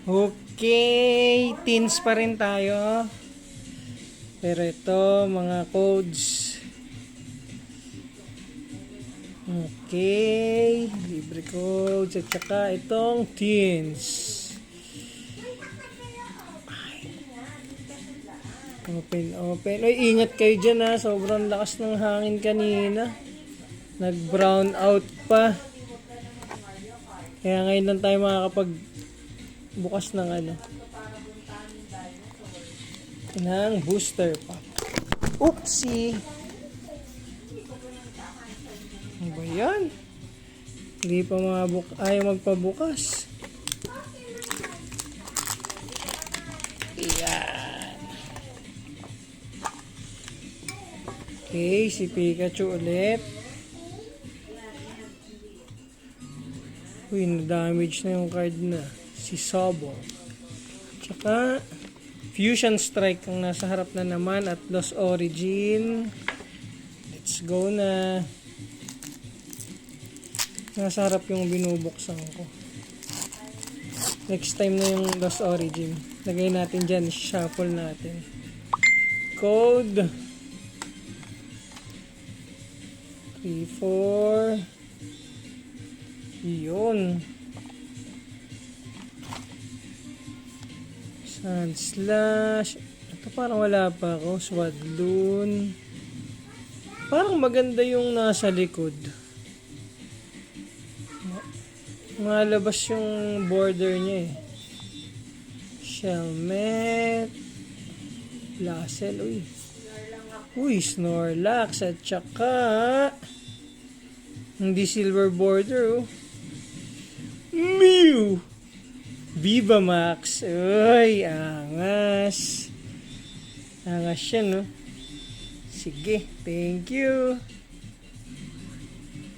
Okay, teens pa rin tayo. Pero ito, mga codes. Okay, libre codes at saka itong teens. Open. Ay, ingat kayo dyan ha. Sobrang lakas ng hangin kanina. Nag-brown out pa. Kaya ngayon lang tayo makakapag bukas ng ng booster pa. Oopsie! Ano ba yan? Hindi pa ayaw magpabukas. Ayan. Okay, si Pikachu ulit. Uy, na-damage na yung card na. Si Sobol. Tsaka, Fusion Strike ang nasa harap na naman at Lost Origin. Let's go na. Nasa harap yung binubuksan ko. Next time na yung Lost Origin. Lagay natin dyan, shuffle natin. Code 3, 4. Yun. Sandslash. Ito parang wala pa ako. Swadloon. Parang maganda yung nasa likod. Malabas yung border niya eh. Shelmet. Blassel. Uy, Snorlax. At saka hindi silver border oh. Mew! Viva Max. Uy, angas. Angas siya, no? Sige, thank you.